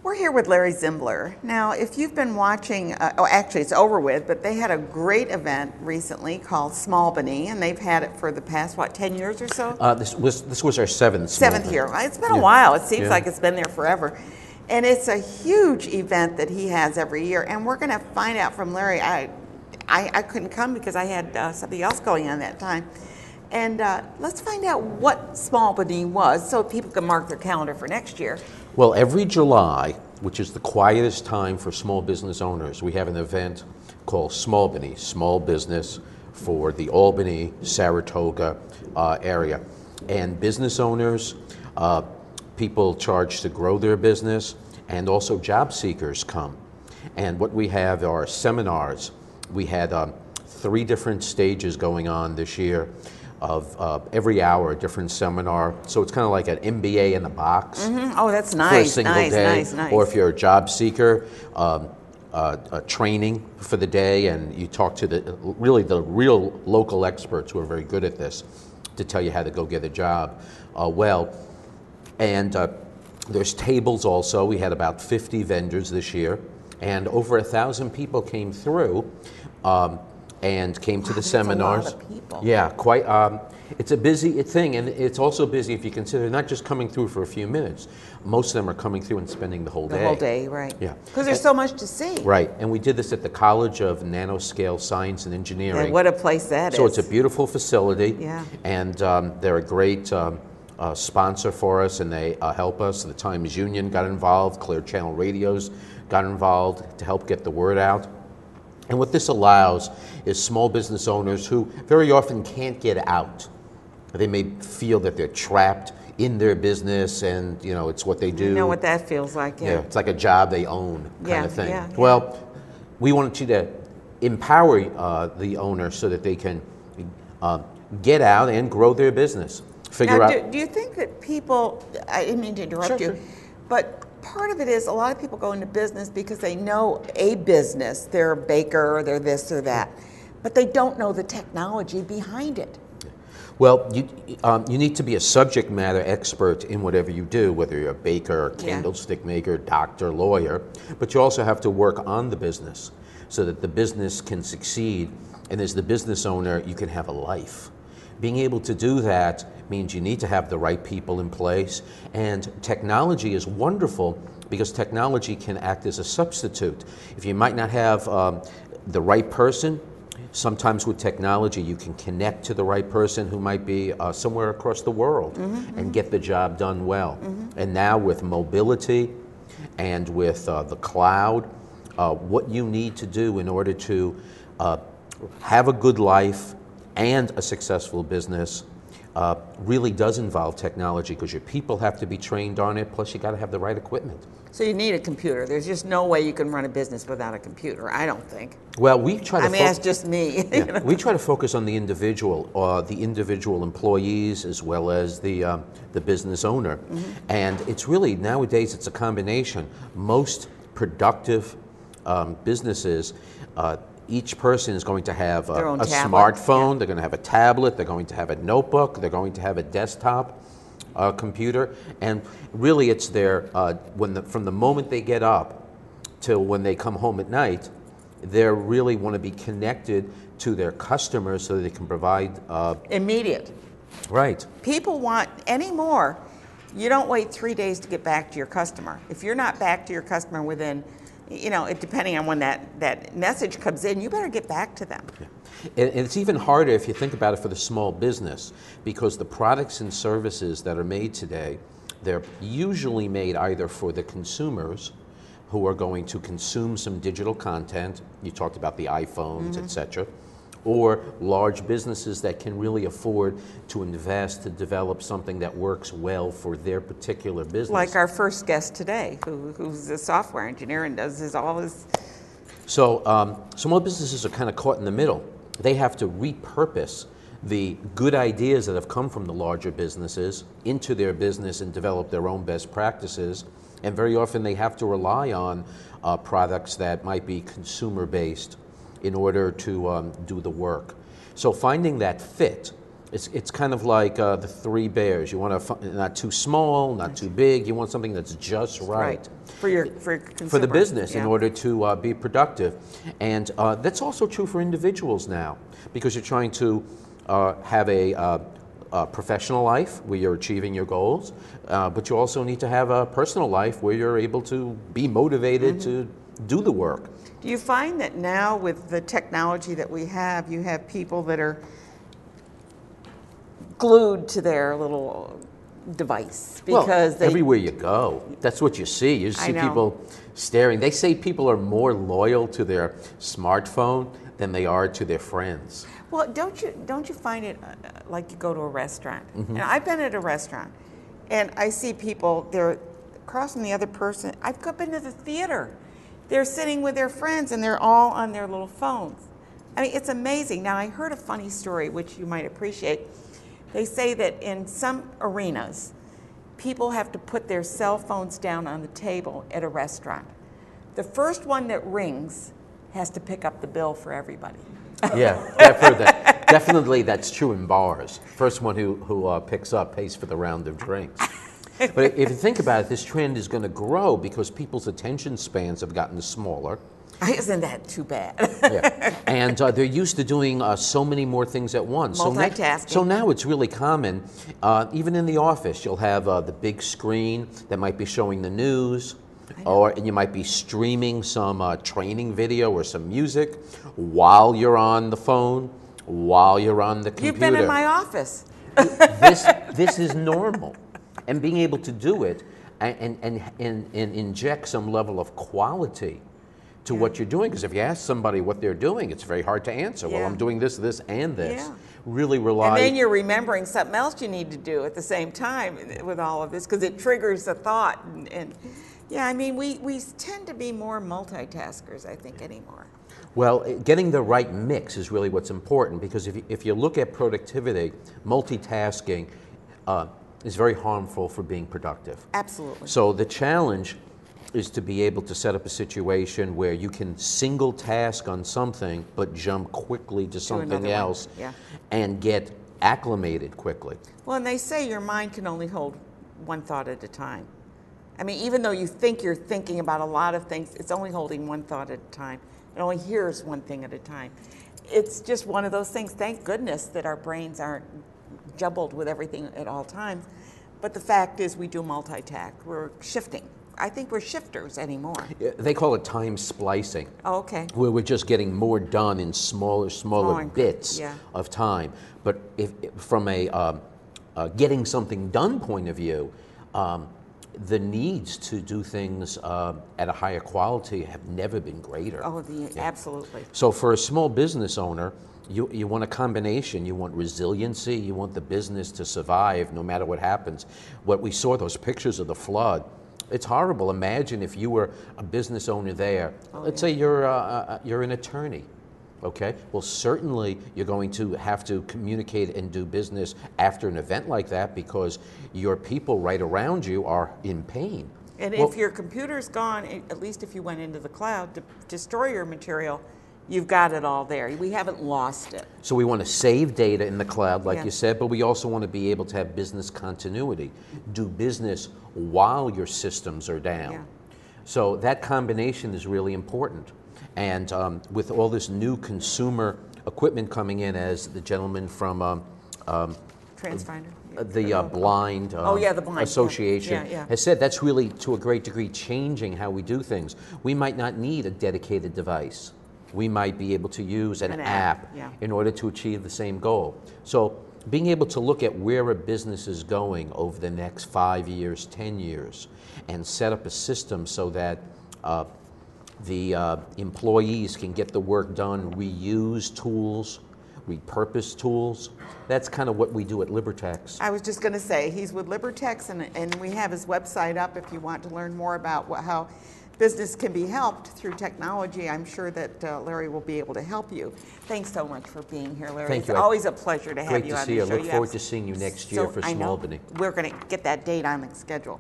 We're here with Larry Zimbler. Now, if you've been watching, actually it's over with, but they had a great event recently called Albany, and they've had it for the past, 10 years or so? This was our seventh. Seventh year. It's been a while. It seems Yeah. like it's been there forever. And it's a huge event that he has every year, and we're going to find out from Larry. I couldn't come because I had something else going on that time. And let's find out what Albany was so people can mark their calendar for next year. Well, every July, which is the quietest time for small business owners, we have an event called Albany, Small Business for the Albany, Saratoga area. And business owners, people charged to grow their business, and also job seekers come. And what we have are seminars. We had 3 different stages going on this year of every hour a different seminar. So it's kind of like an MBA in a box. Mm-hmm. Oh, that's nice. For a single day. Nice. Or if you're a job seeker, a training for the day, and you talk to the real local experts who are very good at this to tell you how to go get a job And there's tables also. We had about 50 vendors this year, and over 1,000 people came through. And came to the seminars. A lot of people. Yeah, quite. It's a busy thing, and it's also busy if you consider not just coming through for a few minutes. Most of them are coming through and spending the whole day. The whole day, right? Yeah. Because there's so much to see. Right, and we did this at the College of Nanoscale Science and Engineering. And what a place that is. So it's a beautiful facility. Yeah. And they're a great sponsor for us, and they help us. The Times Union got involved. Clear Channel Radios got involved to help get the word out. And what this allows is small business owners who very often can't get out. They may feel that they're trapped in their business, and it's what they do. You know what that feels like, yeah. It's like a job they own kind of thing. Yeah. Well, we wanted you to empower the owner so that they can get out and grow their business. Do you think that people, I didn't mean to interrupt you, Sure. but part of it is a lot of people go into business because they know a business. They're a baker, they're this or that, but they don't know the technology behind it. Well, you need to be a subject matter expert in whatever you do, whether you're a baker, candlestick maker, doctor, lawyer, but you also have to work on the business so that the business can succeed, and as the business owner, you can have a life. Being able to do that means you need to have the right people in place, and technology is wonderful because technology can act as a substitute. If you might not have the right person, sometimes with technology you can connect to the right person who might be somewhere across the world and get the job done well. And now with mobility and with the cloud, what you need to do in order to have a good life and a successful business really does involve technology, because your people have to be trained on it, plus you got to have the right equipment. So you need a computer. There's just no way you can run a business without a computer, I don't think. Well, we try to that's just me. We try to focus on the individual employees as well as the business owner. And it's really, nowadays, it's a combination. Most productive businesses, each person is going to have a smartphone, they're going to have a tablet, they're going to have a notebook, they're going to have a desktop computer, and really it's their, from the moment they get up till when they come home at night, they really want to be connected to their customers so that they can provide... immediate. Right. People want anymore. You don't wait 3 days to get back to your customer. If you're not back to your customer within, depending on when that message comes in, you better get back to them. Yeah. And it's even harder if you think about it for the small business, because the products and services that are made today, they're usually made either for the consumers who are going to consume some digital content. You talked about the iPhones, etc. Or large businesses that can really afford to invest to develop something that works well for their particular business. Like our first guest today, who's a software engineer and does all his... So small businesses are kind of caught in the middle. They have to repurpose the good ideas that have come from the larger businesses into their business and develop their own best practices. And very often they have to rely on products that might be consumer-based in order to do the work. So finding that fit It's kind of like the three bears. You want to not too small, not too big. You want something that's just right. For your consumer. For the business in order to be productive. And that's also true for individuals now, because you're trying to have a professional life where you're achieving your goals, but you also need to have a personal life where you're able to be motivated to do the work. Do you find that now with the technology that we have, you have people that are glued to their little device because everywhere you go, that's what you see. You see people staring. They say people are more loyal to their smartphone than they are to their friends. Well, don't you find it like you go to a restaurant? And I've been at a restaurant, and I see people, they're crossing the other person. I've been to the theater. They're sitting with their friends, and they're all on their little phones. I mean, it's amazing. Now, I heard a funny story, which you might appreciate. They say that in some arenas, people have to put their cell phones down on the table at a restaurant. The first one that rings has to pick up the bill for everybody. Yeah, I've heard that. Definitely that's true in bars. First one who picks up pays for the round of drinks. But if you think about it, this trend is going to grow because people's attention spans have gotten smaller. Isn't that too bad? Yeah. And they're used to doing so many more things at once. Multitasking. So now it's really common. Even in the office, you'll have the big screen that might be showing the news, and you might be streaming some training video or some music while you're on the phone, while you're on the computer. You've been in my office. This is normal. And being able to do it and inject some level of quality to what you're doing, because if you ask somebody what they're doing, it's very hard to answer. Well, I'm doing this, this, and this. Yeah. Really rely. And then you're remembering something else you need to do at the same time with all of this, because it triggers a thought. And yeah, I mean, we tend to be more multitaskers, I think, anymore. Well, getting the right mix is really what's important, because if you look at productivity, multitasking is very harmful for being productive. Absolutely. So the challenge is to be able to set up a situation where you can single task on something but jump quickly to something else and get acclimated quickly. Well, and they say your mind can only hold one thought at a time. I mean, even though you think you're thinking about a lot of things, it's only holding one thought at a time. It only hears one thing at a time. It's just one of those things. Thank goodness that our brains aren't jumbled with everything at all times. But the fact is we do multitask. We're shifting. I think we're shifters anymore. They call it time splicing. Oh, okay. Where we're just getting more done in smaller bits of time. But from a getting something done point of view, the needs to do things at a higher quality have never been greater. Oh, absolutely. So for a small business owner, you want a combination. You want resiliency. You want the business to survive no matter what happens. What we saw, those pictures of the flood, it's horrible. Imagine if you were a business owner there. Let's say you're an attorney. Okay, well, certainly you're going to have to communicate and do business after an event like that, because your people right around you are in pain. And if your computer's gone, at least if you went into the cloud to destroy your material, you've got it all there. We haven't lost it. So we want to save data in the cloud, like you said, but we also want to be able to have business continuity, do business while your systems are down. Yeah. So that combination is really important. And with all this new consumer equipment coming in, as the gentleman from Transfinder. the Blind the Blind Association has said, that's really to a great degree changing how we do things. We might not need a dedicated device. We might be able to use an app in order to achieve the same goal. So being able to look at where a business is going over the next 5 years, 10 years, and set up a system so that the employees can get the work done, reuse tools, repurpose tools. That's kind of what we do at Liberteks. I was just going to say, he's with Liberteks, and we have his website up if you want to learn more about how business can be helped through technology. I'm sure that Larry will be able to help you. Thanks so much for being here, Larry. Thank you. It's always a pleasure to have you on the show. Great to see you. I look forward to seeing you next year for Albany. We're going to get that date on the schedule.